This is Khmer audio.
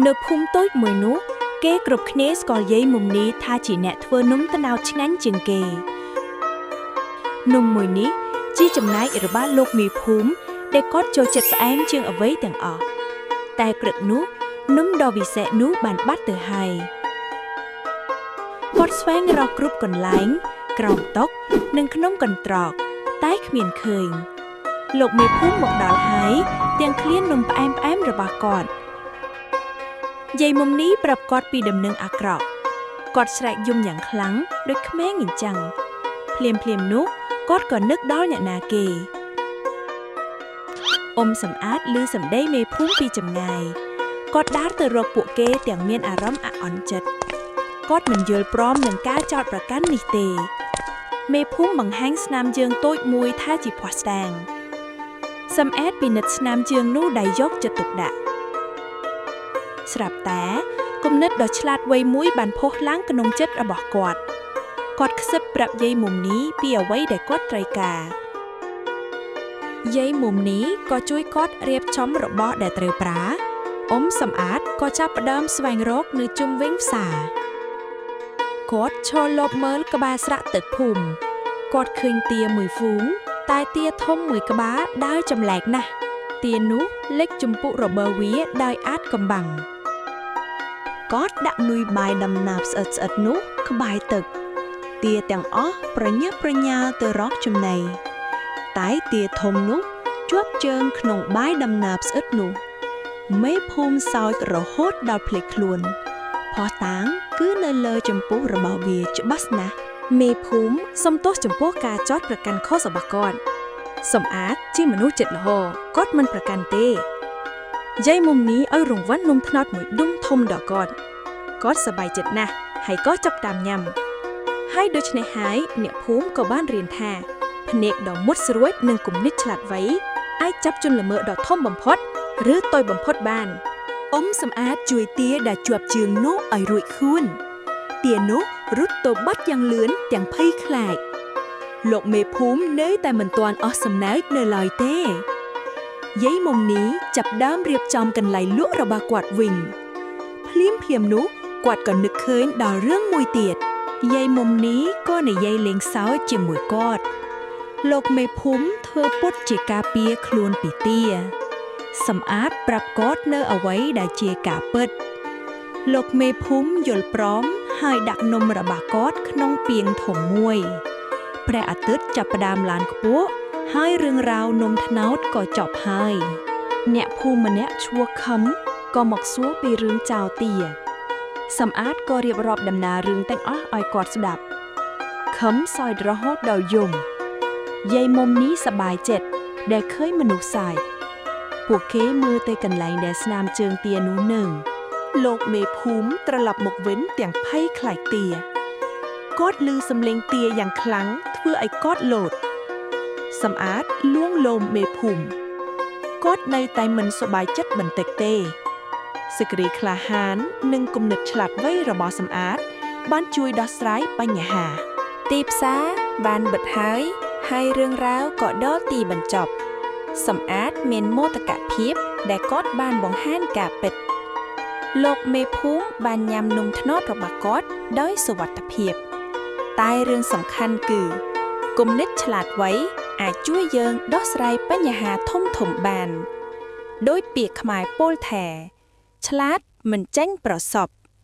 នៅភូមិតូចមួយនោះគេគ្រប់គ្នាស្គាល់យាយមុំនេះថាជាអ្នកធ្វើនំត្នោតឆ្ងាញ់ជាងគេនំមួយនេះជាចំណែករបស់លោកមេភូមិដែលគាត់ចូលចិត្តផ្អែមជាងអ្វីទាំងអស់តែព្រឹកនោះនំដ៏វិសេសនោះបានបាត់ទៅហើយគាត់ស្វែងរកគ្រប់កន្លែងក្រោមតុនិងក្នុងកន្ត្រកតែគ្មានឃើញលោកមេភូមិមកដល់ហើយទាំងឃ្លាននំផ្អែមរបស់គាត់យាយមុំនេះប្រាប់គាត់ពីដំណឹងអាក្រក់គាត់ស្រែកយំយ៉ាងខ្លាំងដូចក្មេងអញ្ចឹងភ្លាមនោះគាត់ក៏នឹកដល់អ្នកណាគេអ៊ំសំអាតឮសម្ដីមេភូមិពីចម្ងាយគាត់ដើរទៅរកពួកគេទាំងមានអារម្មណ៍អាក់អន់ចិត្តគាត់មិនយល់ព្រមនឹងការចោទប្រកាន់នេះទេមេភូមិបង្ហាញស្នាមជើងតូចមួយថាជាភ័ស្តុតាងសំអាតពិនិត្យស្នាមជើងនោះដែលយកចិត្តទុកដាក់ស្រាប់តែគំនិតដ៏ឆ្លាតវៃមួយបានផុសឡើងក្នុងចិត្តរបស់គាត់ខ្សឹបប្រាប់យាយមុំនេះពីអ្វីដែលគាត់ត្រូវការយាយមុំនេះក៏ជួយគាត់រៀបចំរបស់ដែលត្រូវប្រើអ៊ំសំអាតក៏ចាប់ផ្ដើមស្វែងរកនៅជុំវិញផ្សារគាត់ឈរលបមើលក្បាលស្រះទឹកភូមិគាត់ឃើញទាមួយហ្វូងតែទាធំមួយក្បាលដើរចម្លែកណាស់ទានោះលិចជំពូករបើវាដោយអាចកំបាំងគាត់ដាក់នុយបាយដំណាបស្អិតនោះក្បែរទឹកទាទាំងអស់ប្រញាប់ប្រញាល់ទៅរកចំណីតែទាធំនោះជាប់ជើងក្នុងបាយដំណាបស្អិតនោះមេភូមិសោចរហូតដល់ភ្លេចខ្លួនភ័ស្តុតាងគឺនៅលើចំពោះរបស់វាច្បាស់ណាស់មេភូមិសំទោសចំពោះការចោទប្រកាន់ខុសរបស់គាត់សំអាតជាមនុស្សចិត្តល្អគាត់មិនប្រកាន់ទេយាយមុំនេះឲ្យរង្វាន់នំត្នោតមួយដុំធំដល់គាត់សប្បាយចិត្តណាស់ហើយក៏ចាប់តាមញ៉ាំហើយដូច្នេះហើយអ្នកភូមិក៏បានរៀនថាភ្នែកដ៏មុតស្រួចនិងគំនិតឆ្លាតវៃអាចចាប់ជនល្មើសដ៏ធំបំផុតឬតូចបំផុតបានអ៊ំសំអាតជួយទាដែលជាប់ជើងនោះឲ្យរួចខ្លួនទានោះរត់ទៅបាត់យ៉ាងលឿនទាំងភ័យខ្លាចលោកមេភូមិនៅតែមិនទាន់អស់សំណើចនៅឡើយទេយាយមុំនេះចាប់ដើមរៀបចំកន្លែងលក់របស់គាត់វិញភ្លាមនោះគាត់ក៏នឹកឃើញដល់រឿងមួយទៀតយាយមុំនេះក៏និយាយលេងសើចជាមួយគាត់លោកមេភូមិធ្វើពុតជាការពារខ្លួនពីទាសំអាតប្រាប់គាត់នៅអ្វីដែលជាការពិតលោកមេភូមិយល់ព្រមហើយដាក់នំរបស់គាត់ក្នុងពាងធំមួយព្រះអាទិត្យចាប់ផ្ដើមឡើងខ្ពស់ហើយរឿងរ៉ាវនំត្នោតក៏ចប់ហើយអ្នកភូមិម្នាក់ឈ្មោះខឹមក៏មកសួរពីរឿងចៅទាសំអាតក៏រៀបរាប់ដំណើររឿងទាំងអស់ឲ្យគាត់ស្ដាប់ខឹមសើចរហូតដល់យំយាយមុំនេះសប្បាយចិត្តដែលឃើញមនុស្សសើចពួកគេមើលទៅកន្លែងដែលស្នាមជើងទានោះនៅលោកមេភូមិត្រឡប់មកវិញទាំងភ័យខ្លាចទាគាត់ឮសំឡេងទាយ៉ាងខ្លាំងធ្វើឲ្យគាត់លោតសំអាតលួងលោមមេភូមិគាត់នៅតែមិនសប្បាយចិត្តបន្តិចទេសេចក្តីក្លាហាននិងគំនិតឆ្លាតវៃរបស់សំអាតបានជួយដោះស្រាយបញ្ហាទីផ្សារបានបិទហើយរឿងរ៉ាវក៏ដល់ទីបញ្ចប់សំអាតមានមោទកភាពដែលគាត់បានបង្ហាញការពិតលោកមេភូមិបានញ៉ាំនំត្នោតរបស់គាត់ដោយសុវត្ថិភាពតែរឿងសំខាន់គឺគំនិតឆ្លាតវៃអាចជួយយើងដោះស្រាយបញ្ហាធំបានដោយពាក្យខ្មែរពោលថាឆ្លាតមិនចាញ់ប្រសព